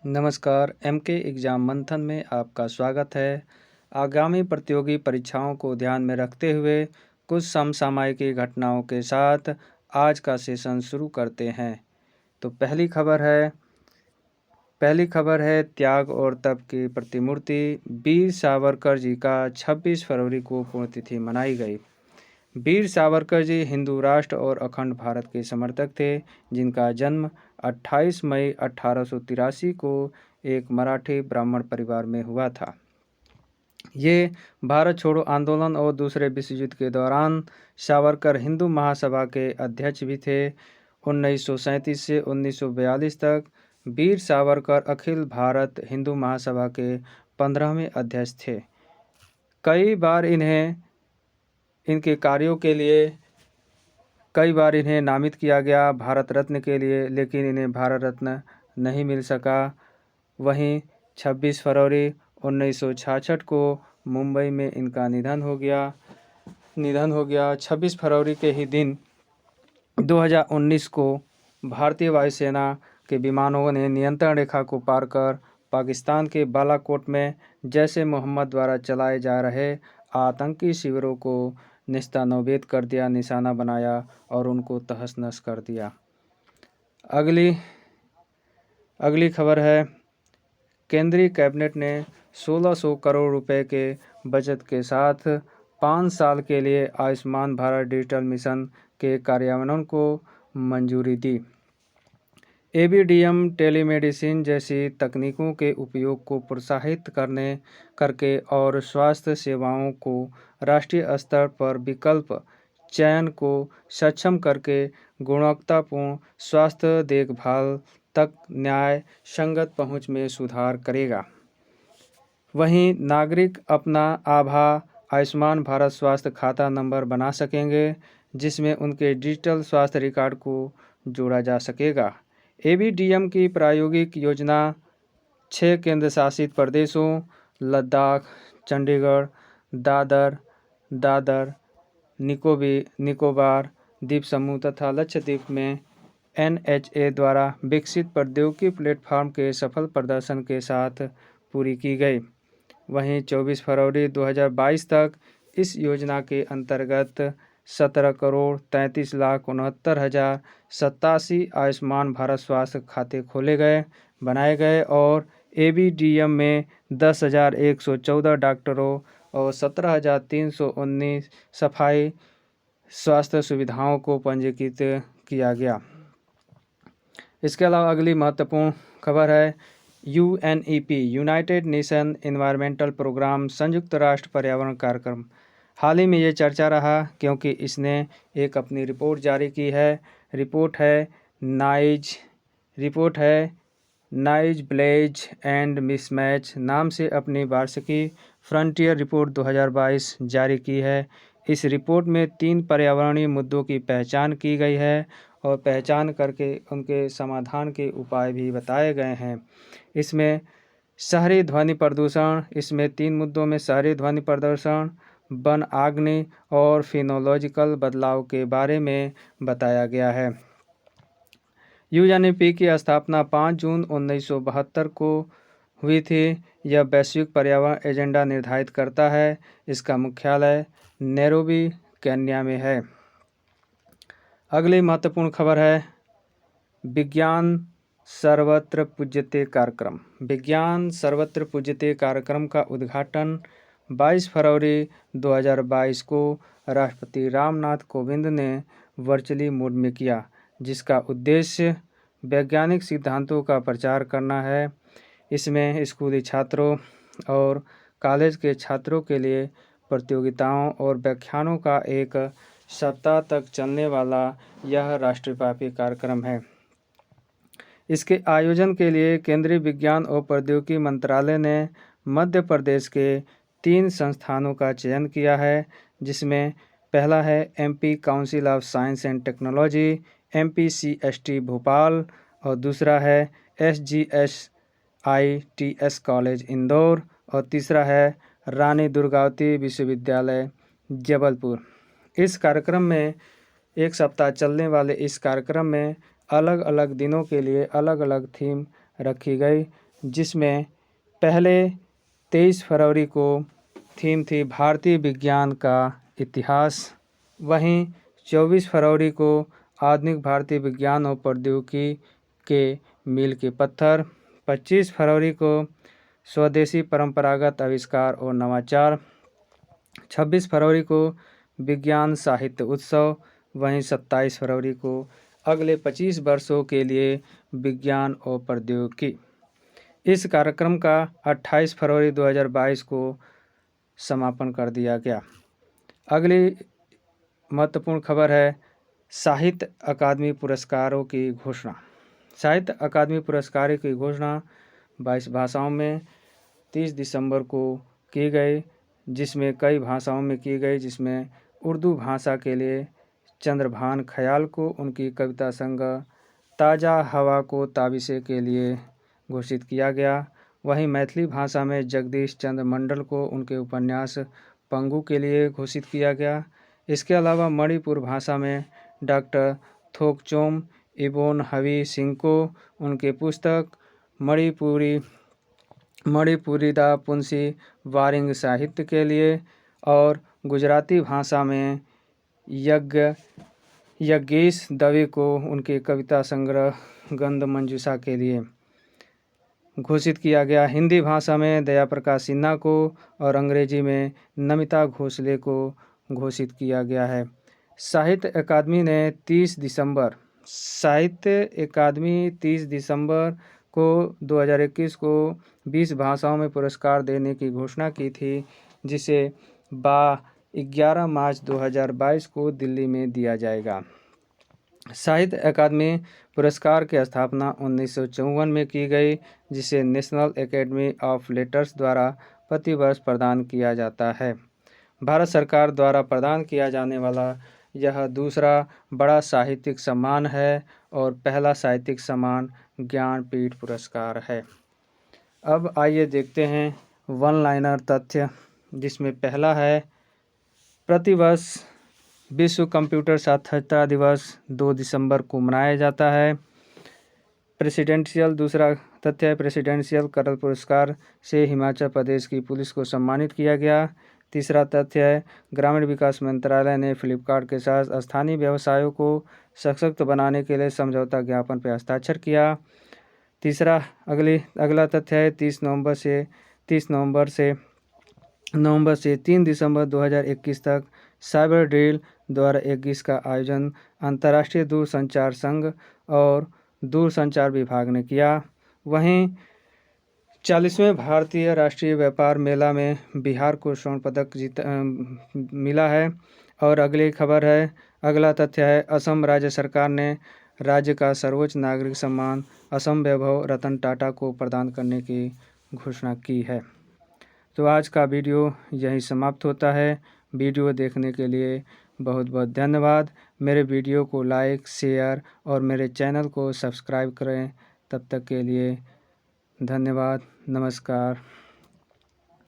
नमस्कार, MK exam मंथन में आपका स्वागत है। आगामी प्रतियोगी परीक्षाओं को ध्यान में रखते हुए कुछ समसामयिक घटनाओं के साथ आज का सेशन शुरू करते हैं। तो पहली खबर है त्याग और तप की प्रतिमूर्ति वीर सावरकर जी का 26 फरवरी को पुण्यतिथि मनाई गई। वीर सावरकर जी हिंदू राष्ट्र और अखंड भारत के समर्थक थे, जिनका जन्म 28 मई 1883 को एक मराठी ब्राह्मण परिवार में हुआ था। ये भारत छोड़ो आंदोलन और दूसरे विश्व युद्ध के दौरान सावरकर हिंदू महासभा के अध्यक्ष भी थे। 1937 से 1942 तक वीर सावरकर अखिल भारत हिंदू महासभा के 15वें अध्यक्ष थे। कई बार इनके कार्यों के लिए नामित किया गया भारत रत्न के लिए, लेकिन इन्हें भारत रत्न नहीं मिल सका। वहीं 26 फरवरी 1966 को मुंबई में इनका निधन हो गया। 26 फरवरी के ही दिन 2019 को भारतीय वायुसेना के विमानों ने नियंत्रण रेखा को पार कर पाकिस्तान के बालाकोट में जैश ए मोहम्मद द्वारा चलाए जा रहे आतंकी शिविरों को निस्तानोबेद कर दिया, निशाना बनाया और उनको तहस-नहस कर दिया। अगली खबर है, केंद्रीय कैबिनेट ने 1600 करोड़ रुपए के बजट के साथ 5 साल के लिए आयुष्मान भारत डिजिटल मिशन के कार्यान्वयन को मंजूरी दी। एबीडीएम टेलीमेडिसिन जैसी तकनीकों के उपयोग को प्रोत्साहित करके और स्वास्थ्य सेवाओं को राष्ट्रीय स्तर पर विकल्प चयन को सक्षम करके गुणवत्तापूर्ण स्वास्थ्य देखभाल तक न्याय संगत पहुंच में सुधार करेगा। वहीं नागरिक अपना आभा आयुष्मान भारत स्वास्थ्य खाता नंबर बना सकेंगे, जिसमें उनके डिजिटल स्वास्थ्य रिकॉर्ड को जोड़ा जा सकेगा। एबीडीएम की प्रायोगिक योजना 6 केंद्र शासित प्रदेशों लद्दाख, चंडीगढ़, दादर निकोबार द्वीप समूह तथा लक्षद्वीप में एनएचए द्वारा विकसित प्रौद्योगिकी प्लेटफॉर्म के सफल प्रदर्शन के साथ पूरी की गई। वहीं 24 फरवरी 2022 तक इस योजना के अंतर्गत 17,33,69,087 आयुष्मान भारत स्वास्थ्य खाते बनाए गए और एबीडीएम में 10,114 डॉक्टरों और 17,319 सफाई स्वास्थ्य सुविधाओं को पंजीकृत किया गया। इसके अलावा अगली महत्वपूर्ण खबर है, UNEP United Nation Environmental Programme संयुक्त राष्ट्र पर्यावरण कार्यक्रम। हाल ही में ये चर्चा रहा क्योंकि इसने एक अपनी रिपोर्ट जारी की है। रिपोर्ट है नाइज ब्लेज एंड मिसमैच नाम से अपनी वार्षिकी फ्रंटियर रिपोर्ट 2022 जारी की है। इस रिपोर्ट में 3 पर्यावरणीय मुद्दों की पहचान की गई है और पहचान करके उनके समाधान के उपाय भी बताए गए हैं। इसमें शहरी ध्वनि प्रदूषण, इसमें 3 मुद्दों में शहरी ध्वनि प्रदूषण, वन आग्नि और फिनोलॉजिकल बदलाव के बारे में बताया गया है। यूएनईपी की स्थापना 5 जून 1972 को हुई थी। यह वैश्विक पर्यावरण एजेंडा निर्धारित करता है। इसका मुख्यालय नैरोबी, केन्या में है। अगली महत्वपूर्ण खबर है, विज्ञान सर्वत्र पूज्यते कार्यक्रम। विज्ञान सर्वत्र पूज्यते कार्यक्रम का उद्घाटन 22 फरवरी 2022 को राष्ट्रपति रामनाथ कोविंद ने वर्चुअली मोड में किया, जिसका उद्देश्य वैज्ञानिक सिद्धांतों का प्रचार करना है। इसमें स्कूली छात्रों और कॉलेज के छात्रों के लिए प्रतियोगिताओं और व्याख्यानों का एक सप्ताह तक चलने वाला यह राष्ट्रव्यापी कार्यक्रम है। इसके आयोजन के लिए केंद्रीय विज्ञान और प्रौद्योगिकी मंत्रालय ने मध्य प्रदेश के 3 संस्थानों का चयन किया है, जिसमें पहला है MP council of science and technology MPCST Bhopal और दूसरा है एसजीएसआईटीएस कॉलेज इंदौर और तीसरा है रानी दुर्गावती विश्वविद्यालय जबलपुर। इस कार्यक्रम में एक सप्ताह चलने वाले इस कार्यक्रम में अलग अलग दिनों के लिए अलग अलग थीम रखी गई, जिसमें पहले 23 फरवरी को थीम थी भारतीय विज्ञान का इतिहास। वहीं 24 फरवरी को आधुनिक भारतीय विज्ञान और प्रौद्योगिकी के मील के पत्थर। 25 फरवरी को स्वदेशी परंपरागत आविष्कार और नवाचार। 26 फरवरी को विज्ञान साहित्य उत्सव। वहीं 27 फरवरी को अगले 25 वर्षों के लिए विज्ञान और प्रौद्योगिकी। इस कार्यक्रम का 28 फरवरी 2022 को समापन कर दिया गया। अगली महत्वपूर्ण खबर है साहित्य अकादमी पुरस्कारों की घोषणा। साहित्य अकादमी पुरस्कारों की घोषणा 22 भाषाओं में 30 दिसंबर को की गई, जिसमें कई भाषाओं में की गई, जिसमें उर्दू भाषा के लिए चंद्रभान ख्याल को उनकी कविता संग्रह ताज़ा हवा को ताबिशे के लिए घोषित किया गया। वहीं मैथिली भाषा में जगदीश चंद्र मंडल को उनके उपन्यास पंगु के लिए घोषित किया गया। इसके अलावा मणिपुर भाषा में डॉक्टर थोकचोम इबोन हवी सिंह को उनके पुस्तक मणिपुरीदा पुंसी वारिंग साहित्य के लिए और गुजराती भाषा में यज्ञेश दवे को उनके कविता संग्रह गंध मंजूषा के लिए घोषित किया गया। हिंदी भाषा में दया प्रकाश सिन्हा को और अंग्रेजी में नमिता घोषले को घोषित किया गया है। साहित्य अकादमी ने 30 दिसंबर को 2021 को 20 भाषाओं में पुरस्कार देने की घोषणा की थी, जिसे 11 मार्च 2022 को दिल्ली में दिया जाएगा। साहित्य अकादमी पुरस्कार की स्थापना 1954 में की गई, जिसे नेशनल एकेडमी ऑफ लेटर्स द्वारा प्रतिवर्ष प्रदान किया जाता है। भारत सरकार द्वारा प्रदान किया जाने वाला यह दूसरा बड़ा साहित्यिक सम्मान है और पहला साहित्यिक सम्मान ज्ञानपीठ पुरस्कार है। अब आइए देखते हैं वन लाइनर तथ्य, जिसमें पहला है प्रतिवर्ष विश्व कंप्यूटर साक्षरता दिवस 2 दिसंबर को मनाया जाता है। दूसरा तथ्य है प्रेसिडेंशियल कलर पुरस्कार से हिमाचल प्रदेश की पुलिस को सम्मानित किया गया। तीसरा तथ्य है ग्रामीण विकास मंत्रालय ने फ्लिपकार्ट के साथ स्थानीय व्यवसायों को सशक्त बनाने के लिए समझौता ज्ञापन पर हस्ताक्षर किया। अगला तथ्य है 30 नवंबर से 3 दिसंबर 2021 तक साइबर ड्रिल 2021 का आयोजन अंतर्राष्ट्रीय दूरसंचार संघ और दूरसंचार विभाग ने किया। वहीं 40वें भारतीय राष्ट्रीय व्यापार मेला में बिहार को स्वर्ण पदक मिला है। और अगला तथ्य है असम राज्य सरकार ने राज्य का सर्वोच्च नागरिक सम्मान असम वैभव रतन टाटा को प्रदान करने की घोषणा की है। तो आज का वीडियो यहीं समाप्त होता है। वीडियो देखने के लिए बहुत बहुत धन्यवाद। मेरे वीडियो को लाइक, शेयर और मेरे चैनल को सब्सक्राइब करें। तब तक के लिए धन्यवाद। नमस्कार।